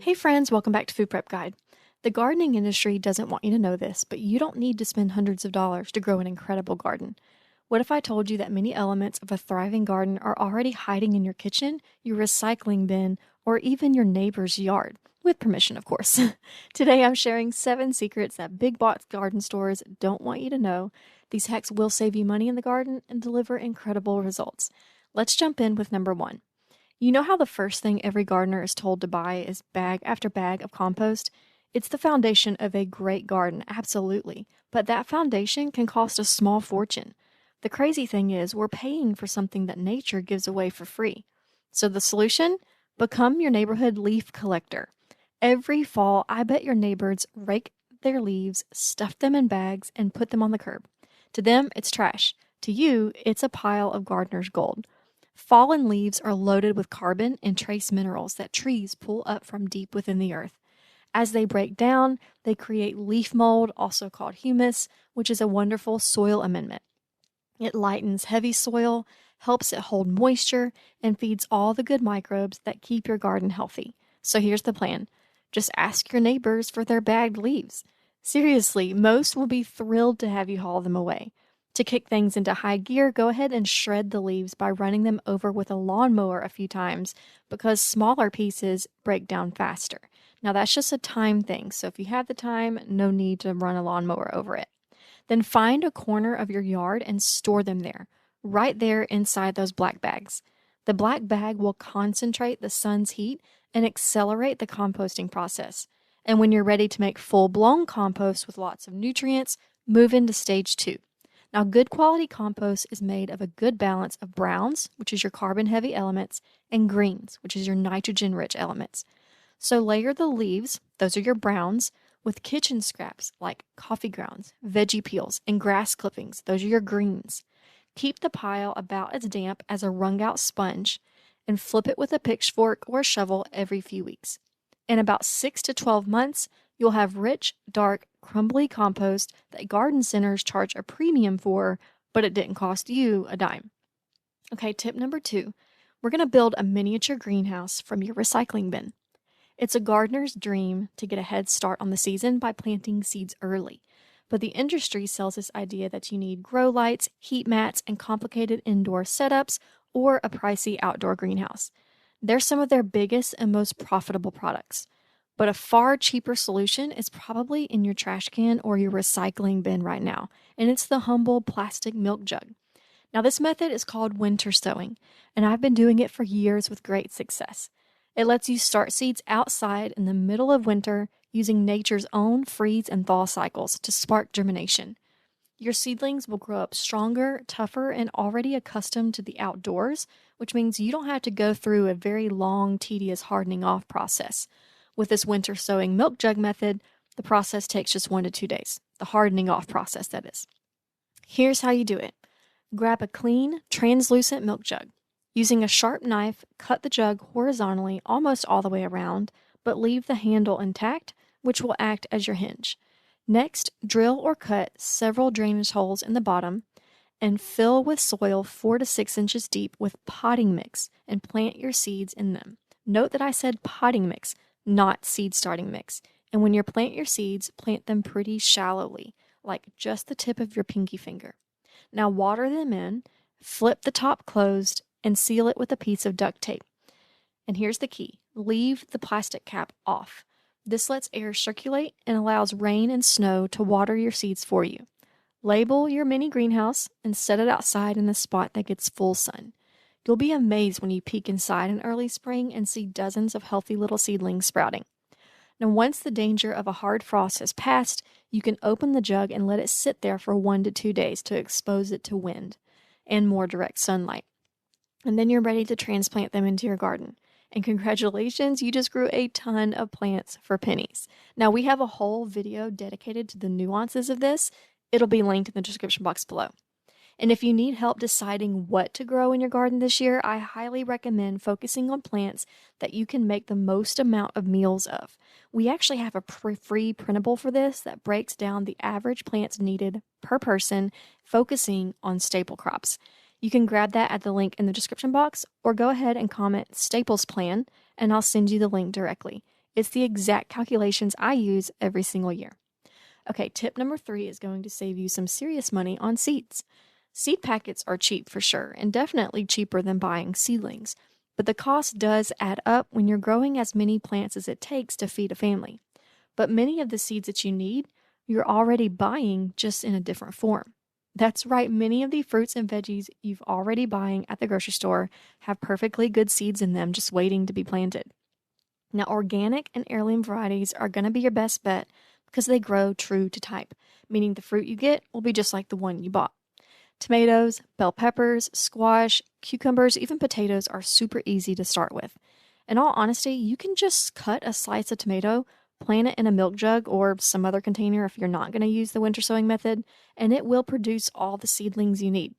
Hey friends, welcome back to Food Prep Guide. The gardening industry doesn't want you to know this, but you don't need to spend hundreds of dollars to grow an incredible garden. What if I told you that many elements of a thriving garden are already hiding in your kitchen, your recycling bin, or even your neighbor's yard? With permission, of course. Today I'm sharing 7 secrets that big box garden stores don't want you to know. These hacks will save you money in the garden and deliver incredible results. Let's jump in with number 1. You know how the first thing every gardener is told to buy is bag after bag of compost? It's the foundation of a great garden, absolutely. But that foundation can cost a small fortune. The crazy thing is, we're paying for something that nature gives away for free. So the solution? Become your neighborhood leaf collector. Every fall, I bet your neighbors rake their leaves, stuff them in bags, and put them on the curb. To them, it's trash. To you, it's a pile of gardener's gold. Fallen leaves are loaded with carbon and trace minerals that trees pull up from deep within the earth. As they break down, they create leaf mold, also called humus, which is a wonderful soil amendment. It lightens heavy soil, helps it hold moisture, and feeds all the good microbes that keep your garden healthy. So here's the plan. Just ask your neighbors for their bagged leaves. Seriously, most will be thrilled to have you haul them away. To kick things into high gear, go ahead and shred the leaves by running them over with a lawnmower a few times because smaller pieces break down faster. Now that's just a time thing, so if you have the time, no need to run a lawnmower over it. Then find a corner of your yard and store them there, right there inside those black bags. The black bag will concentrate the sun's heat and accelerate the composting process. And when you're ready to make full-blown compost with lots of nutrients, move into stage 2. Now, good quality compost is made of a good balance of browns, which is your carbon-heavy elements, and greens, which is your nitrogen-rich elements. So layer the leaves, those are your browns, with kitchen scraps like coffee grounds, veggie peels, and grass clippings, those are your greens. Keep the pile about as damp as a wrung-out sponge, and flip it with a pitchfork or a shovel every few weeks. In about 6 to 12 months, you'll have rich, dark, crumbly compost that garden centers charge a premium for, but it didn't cost you a dime. Okay, tip number 2. We're going to build a miniature greenhouse from your recycling bin. It's a gardener's dream to get a head start on the season by planting seeds early. But the industry sells this idea that you need grow lights, heat mats, and complicated indoor setups, or a pricey outdoor greenhouse. They're some of their biggest and most profitable products. But a far cheaper solution is probably in your trash can or your recycling bin right now, and it's the humble plastic milk jug. Now, this method is called winter sowing, and I've been doing it for years with great success. It lets you start seeds outside in the middle of winter using nature's own freeze and thaw cycles to spark germination. Your seedlings will grow up stronger, tougher, and already accustomed to the outdoors, which means you don't have to go through a very long, tedious hardening off process. With this winter sowing milk jug method, the process takes just 1 to 2 days. The hardening off process, that is. Here's how you do it. Grab a clean, translucent milk jug. Using a sharp knife, cut the jug horizontally almost all the way around, but leave the handle intact, which will act as your hinge. Next, drill or cut several drainage holes in the bottom and fill with soil 4 to 6 inches deep with potting mix and plant your seeds in them. Note that I said potting mix, not seed starting mix. And when you plant your seeds, plant them pretty shallowly, like just the tip of your pinky finger. Now water them in, flip the top closed, and seal it with a piece of duct tape. And here's the key. Leave the plastic cap off. This lets air circulate and allows rain and snow to water your seeds for you. Label your mini greenhouse and set it outside in a spot that gets full sun. You'll be amazed when you peek inside in early spring and see dozens of healthy little seedlings sprouting. Now, once the danger of a hard frost has passed, you can open the jug and let it sit there for 1 to 2 days to expose it to wind and more direct sunlight. And then you're ready to transplant them into your garden. And congratulations, you just grew a ton of plants for pennies. Now, we have a whole video dedicated to the nuances of this. It'll be linked in the description box below. And if you need help deciding what to grow in your garden this year, I highly recommend focusing on plants that you can make the most amount of meals of. We actually have a free printable for this that breaks down the average plants needed per person, focusing on staple crops. You can grab that at the link in the description box or go ahead and comment Staples Plan and I'll send you the link directly. It's the exact calculations I use every single year. Okay, tip number 3 is going to save you some serious money on seeds. Seed packets are cheap for sure, and definitely cheaper than buying seedlings, but the cost does add up when you're growing as many plants as it takes to feed a family. But many of the seeds that you need, you're already buying just in a different form. That's right, many of the fruits and veggies you've already buying at the grocery store have perfectly good seeds in them just waiting to be planted. Now, organic and heirloom varieties are going to be your best bet because they grow true to type, meaning the fruit you get will be just like the one you bought. Tomatoes, bell peppers, squash, cucumbers, even potatoes are super easy to start with. In all honesty, you can just cut a slice of tomato, plant it in a milk jug or some other container if you're not going to use the winter sowing method, and it will produce all the seedlings you need.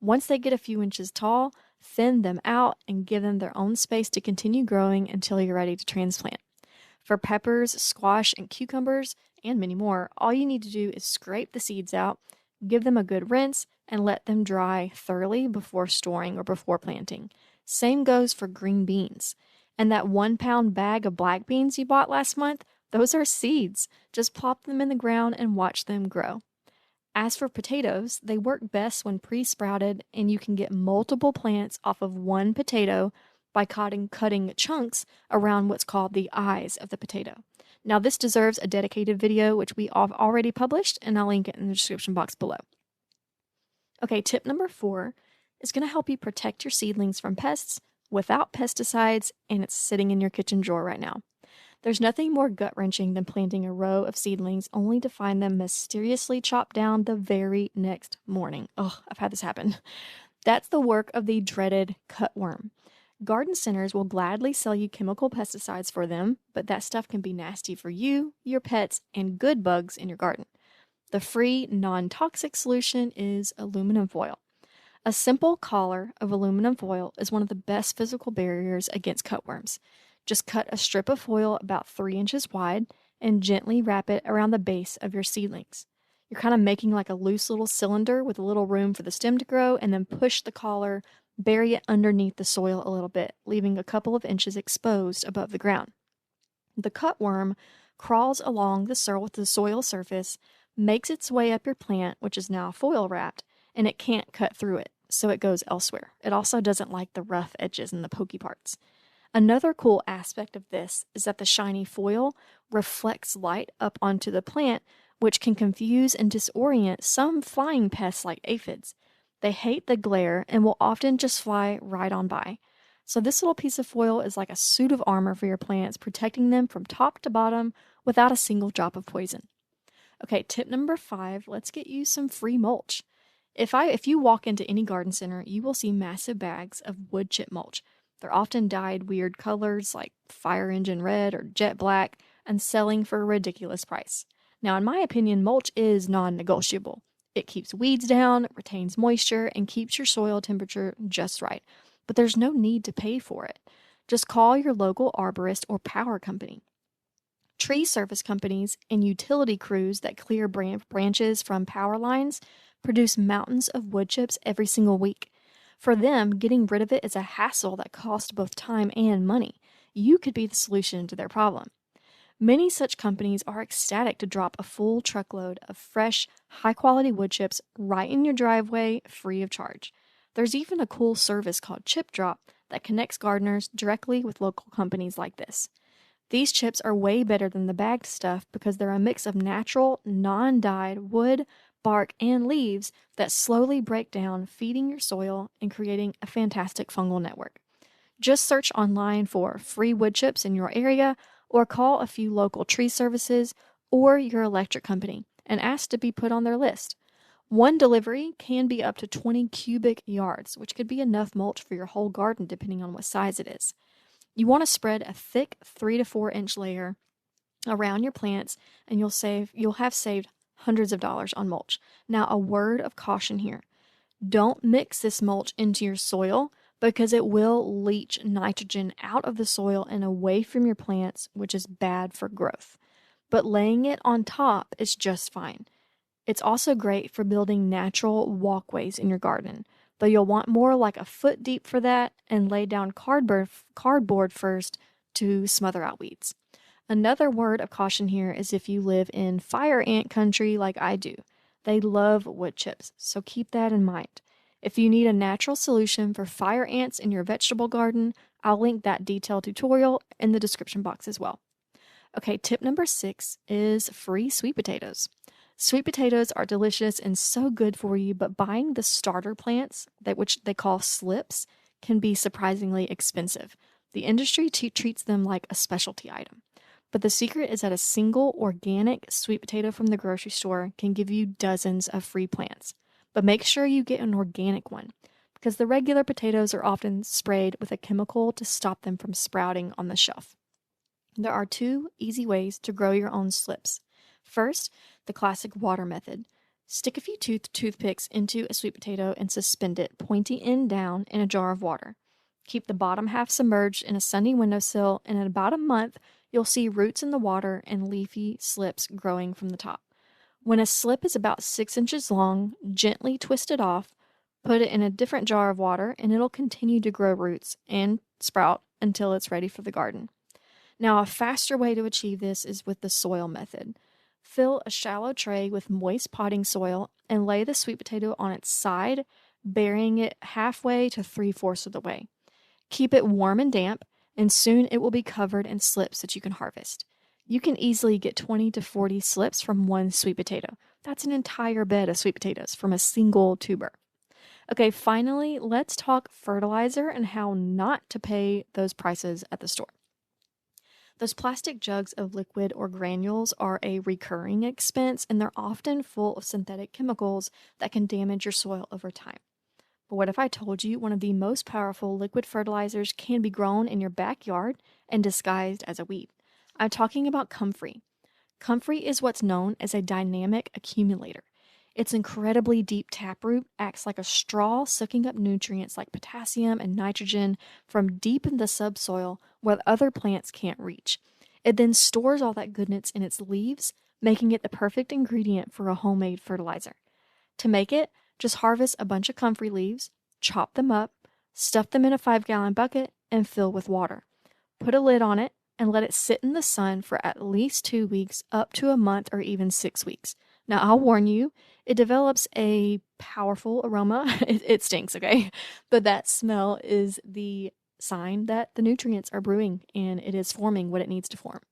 Once they get a few inches tall, thin them out and give them their own space to continue growing until you're ready to transplant. For peppers, squash, and cucumbers, and many more, all you need to do is scrape the seeds out, give them a good rinse, and let them dry thoroughly before storing or before planting. Same goes for green beans. And that 1 pound bag of black beans you bought last month, those are seeds. Just plop them in the ground and watch them grow. As for potatoes, they work best when pre-sprouted, and you can get multiple plants off of one potato by cutting chunks around what's called the eyes of the potato. Now, this deserves a dedicated video, which we have already published, and I'll link it in the description box below. Okay, tip number 4 is going to help you protect your seedlings from pests without pesticides, and it's sitting in your kitchen drawer right now. There's nothing more gut-wrenching than planting a row of seedlings only to find them mysteriously chopped down the very next morning. Oh, I've had this happen. That's the work of the dreaded cutworm. Garden centers will gladly sell you chemical pesticides for them, but that stuff can be nasty for you, your pets, and good bugs in your garden. The free, non-toxic solution is aluminum foil. A simple collar of aluminum foil is one of the best physical barriers against cutworms. Just cut a strip of foil about 3 inches wide and gently wrap it around the base of your seedlings. You're kind of making like a loose little cylinder with a little room for the stem to grow, and then push the collar, bury it underneath the soil a little bit, leaving a couple of inches exposed above the ground. The cutworm crawls along the soil surface, makes its way up your plant, which is now foil wrapped, and it can't cut through it, so it goes elsewhere. It also doesn't like the rough edges and the pokey parts. Another cool aspect of this is that the shiny foil reflects light up onto the plant, which can confuse and disorient some flying pests like aphids. They hate the glare and will often just fly right on by. So this little piece of foil is like a suit of armor for your plants, protecting them from top to bottom without a single drop of poison. Okay, tip number 5, let's get you some free mulch. If you walk into any garden center, you will see massive bags of wood chip mulch. They're often dyed weird colors like fire engine red or jet black and selling for a ridiculous price. Now, in my opinion, mulch is non-negotiable. It keeps weeds down, retains moisture, and keeps your soil temperature just right. But there's no need to pay for it. Just call your local arborist or power company. Tree service companies and utility crews that clear branches from power lines produce mountains of wood chips every single week. For them, getting rid of it is a hassle that costs both time and money. You could be the solution to their problem. Many such companies are ecstatic to drop a full truckload of fresh, high-quality wood chips right in your driveway, free of charge. There's even a cool service called Chip Drop that connects gardeners directly with local companies like this. These chips are way better than the bagged stuff because they're a mix of natural, non-dyed wood, bark, and leaves that slowly break down, feeding your soil and creating a fantastic fungal network. Just search online for free wood chips in your area or call a few local tree services or your electric company and ask to be put on their list. One delivery can be up to 20 cubic yards, which could be enough mulch for your whole garden depending on what size it is. You want to spread a thick 3 to 4 inch layer around your plants and you'll have saved hundreds of dollars on mulch. Now, a word of caution here. Don't mix this mulch into your soil because it will leach nitrogen out of the soil and away from your plants, which is bad for growth. But laying it on top is just fine. It's also great for building natural walkways in your garden, though you'll want more like a foot deep for that and lay down cardboard first to smother out weeds. Another word of caution here is if you live in fire ant country like I do. They love wood chips, so keep that in mind. If you need a natural solution for fire ants in your vegetable garden, I'll link that detailed tutorial in the description box as well. Okay, tip number 6 is free sweet potatoes. Sweet potatoes are delicious and so good for you, but buying the starter plants, which they call slips, can be surprisingly expensive. The industry treats them like a specialty item. But the secret is that a single organic sweet potato from the grocery store can give you dozens of free plants. But make sure you get an organic one, because the regular potatoes are often sprayed with a chemical to stop them from sprouting on the shelf. There are 2 easy ways to grow your own slips. First, the classic water method. Stick a few toothpicks into a sweet potato and suspend it, pointy end down, in a jar of water. Keep the bottom half submerged in a sunny windowsill, and in about a month, you'll see roots in the water and leafy slips growing from the top. When a slip is about 6 inches long, gently twist it off, put it in a different jar of water, and it'll continue to grow roots and sprout until it's ready for the garden. Now, a faster way to achieve this is with the soil method. Fill a shallow tray with moist potting soil and lay the sweet potato on its side, burying it halfway to 3/4 of the way. Keep it warm and damp, and soon it will be covered in slips that you can harvest. You can easily get 20 to 40 slips from one sweet potato. That's an entire bed of sweet potatoes from a single tuber. Okay, finally, let's talk fertilizer and how not to pay those prices at the store. Those plastic jugs of liquid or granules are a recurring expense, and they're often full of synthetic chemicals that can damage your soil over time. But what if I told you one of the most powerful liquid fertilizers can be grown in your backyard and disguised as a weed? I'm talking about comfrey. Comfrey is what's known as a dynamic accumulator. Its incredibly deep taproot acts like a straw, sucking up nutrients like potassium and nitrogen from deep in the subsoil where other plants can't reach. It then stores all that goodness in its leaves, making it the perfect ingredient for a homemade fertilizer. To make it, just harvest a bunch of comfrey leaves, chop them up, stuff them in a 5-gallon bucket, and fill with water. Put a lid on it and let it sit in the sun for at least 2 weeks, up to a month, or even 6 weeks. Now, I'll warn you, it develops a powerful aroma. It stinks, okay? But that smell is the sign that the nutrients are brewing and it is forming what it needs to form.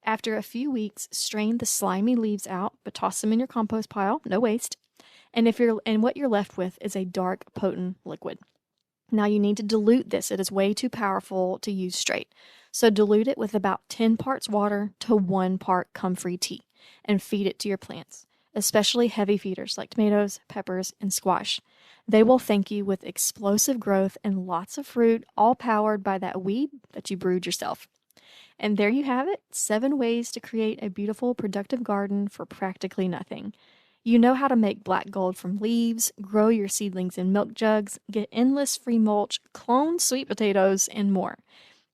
After a few weeks, strain the slimy leaves out, but toss them in your compost pile, no waste. And what you're left with is a dark, potent liquid. Now you need to dilute this. It is way too powerful to use straight. So dilute it with about 10 parts water to 1 part comfrey tea and feed it to your plants, especially heavy feeders like tomatoes, peppers, and squash. They will thank you with explosive growth and lots of fruit, all powered by that weed that you brewed yourself. And there you have it, 7 ways to create a beautiful, productive garden for practically nothing. You know how to make black gold from leaves, grow your seedlings in milk jugs, get endless free mulch, clone sweet potatoes, and more.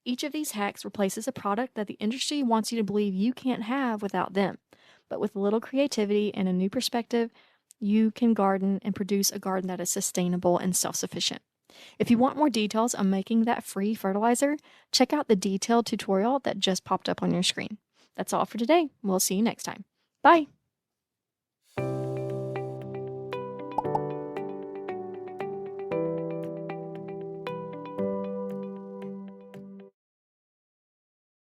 Each of these hacks replaces a product that the industry wants you to believe you can't have without them. But with a little creativity and a new perspective, you can garden and produce a garden that is sustainable and self-sufficient. If you want more details on making that free fertilizer, check out the detailed tutorial that just popped up on your screen. That's all for today. We'll see you next time. Bye!